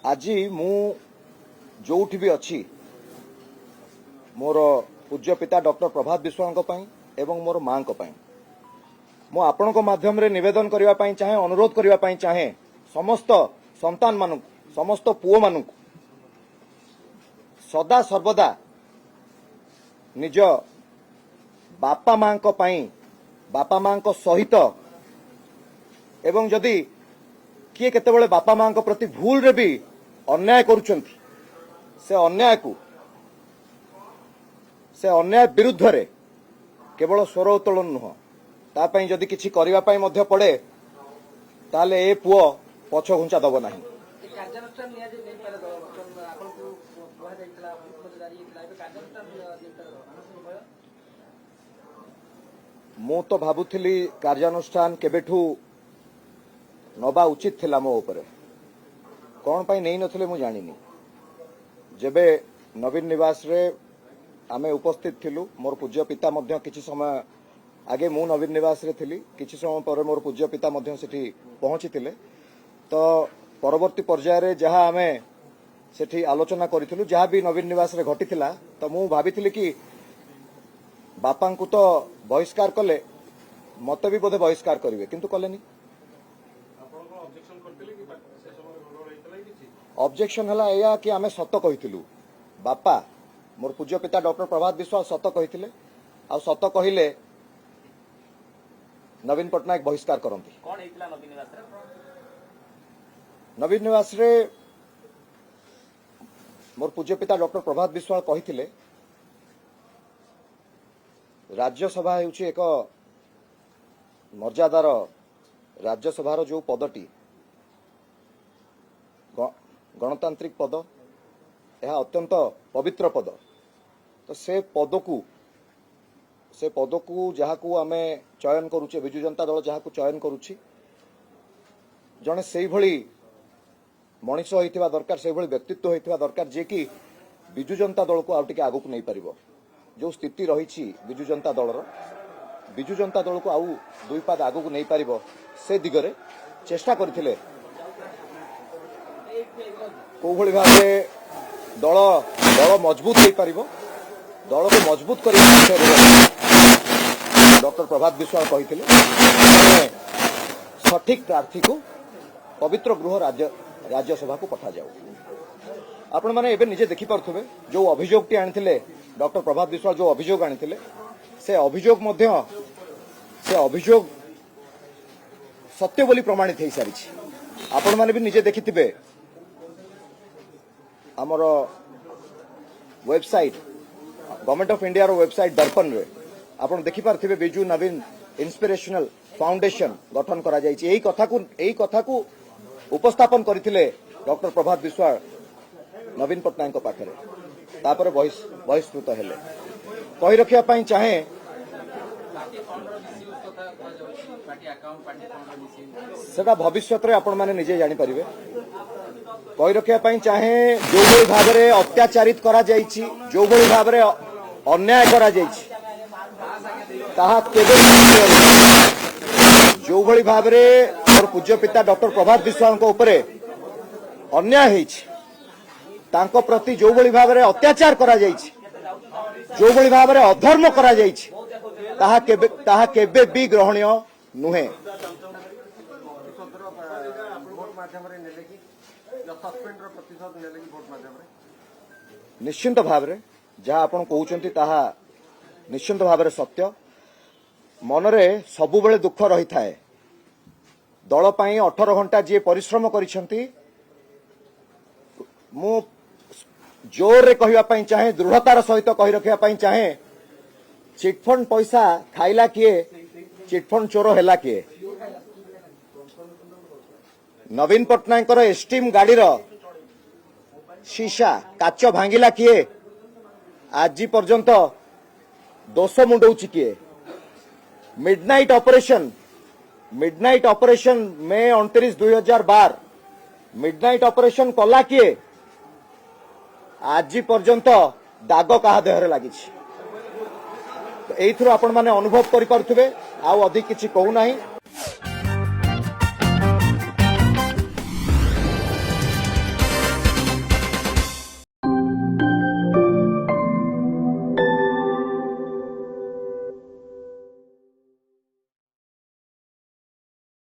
आज मु जोठी भी अच्छी मोर पूज्य पिता डॉक्टर प्रभात विश्वाल एवं मोर मां मु आपण माध्यम रे निवेदन करने चाहे अनुरोध करने चाहे समस्त संतान मान समस्त पुओ मान सदा सर्वदा निज बापा मां सहित एवं जदि किए केतेबेले बापा मां प्रति भूल रे भी अन्याय करुछंती से अन्याय विरुद्ध रे केवल स्वर उत्तोलन नुह तापाई जदि किछि करिवा पाई मध्य पड़े ताले ए पुओ पछ घुंचा दब नाही। मु तो भाबुथिली कार्यानुष्ठान केबेठू नबा उचित थिला मो ऊपर कौन पाई नहीं नथिले मु जानिनी। जेबे नवीन निवास रे आमे उपस्थित थिलु मोर पूज्य पिता मध्य किछि समय आगे मु नवीन निवास रे थिली किछि समय पर मोर पूज्य पिता मध्य सेठी पहुंची थिले तो परवर्ती पर्याय रे जहा आमे सेठी आलोचना करिथिलु जहा भी नवीन निवास रे घटिथिला तो मु भाबिथिली कि बापा को तो बहिष्कार कले मते भी बोधे बहिष्कार करिवे किंतु कलेनी। ऑब्जेक्शन हला या कि आमे सत कहिथिलु बापा मोर पूज्य पिता डॉक्टर प्रभात विश्वाल सत कहिथिले आ सत कहिले नवीन पटनायक बहिष्कार करंती। कोन हेतिला नवीन निवास रे मोर पूज्य पिता डॉक्टर प्रभात विश्वाल कहिथिले राज्यसभा हेउची एक मर्यादार राज्यसभार जो पदटी गणतांत्रिक पद यह अत्यंत पवित्र पद तो से पद को जहाँ को आमे चयन करुचे विजु जनता दल जहाँ को चयन करुची जने सेई भली मनीष होइथिबा दरकार सेई भली व्यक्तित्व होइथिबा दरकार जे कि विजु जनता दल को आउटिके आगु को नहीं परिबो। जो स्थिति रही विजु जनता दल को आउ दुई पाद आगु को नहीं परिबो से दिगरे चेष्टा करथिले को भली भाबे दल दल मजबूत हो पारिबो दल को मजबूत करने डॉक्टर प्रभात विश्वाल कहिथिले सठिक प्रार्थी को पवित्र गृह राज्यसभा को पठा जाऊ। आपण माने एबे निजे देखि परथुबे जो अभियोगटी आनिथिले डॉक्टर प्रभात विश्वाल जो अभियोग आनिथिले से अभियोग सत्य बोली प्रमाणित हो सारी। आपण माने भी निजे देखिथिबे आमर वेबसाइट गवर्नमेंट ऑफ इंडिया रो वेबसाइट दर्पण रे आपण देखि पारथिबे बिजू नवीन इंस्पिरेशनल फाउंडेशन गठन करा जायछि। एई कथा को उपस्थापन करथिले डॉक्टर प्रभात विश्वाल नवीन पटनायक पाखरे तापर बहिष्कृत हेले कहि रखिया पई चाहे सेटा भविष्य रे आपण माने निजे जानि परिबे कहि रखिया पई चाहे जो भली भाव रे अत्याचारित करा जायछि जो भली भाव रे अन्याय करा जायछि ताहा केबे जो भली भाव रे मोर पूज्य पिता डॉक्टर प्रभात विश्वाल को ऊपर अन्याय हेछि तांको प्रति जो भली भाव रे अत्याचार करा जायछि जो भली भाव रे अधर्म करा जायछि ताहा केबे भी ग्रहणीय नुहे। निश्चिंत भाव रे जहाँ आपण कहउचंती ताहा निश्चिंत भाव रे सत्य मनरे सबु बेले दुख रही थाए। दल पई 18 घंटा जे परिश्रम करिसंती मु जोर रे कहिवा पई चाहे दृढ़तार सहित कहि रखिया पई चाहे चिटफंड पैसा खाइला किए चिटफंड चोर हैला किए नवीन पटनायक एसटीम गाड़ीर शीशा काच भांगिला किए आज पर्यंत दोष मुंडौची किए मिडनाइट ऑपरेशन मे 29, 2012 मिडनाइट ऑपरेशन कला किए आज पर्यंत दाग कहा देहरे लगी एथुर आपण माने अनुभव करि पारुथिबे आ अधिक किछि कहू नाही।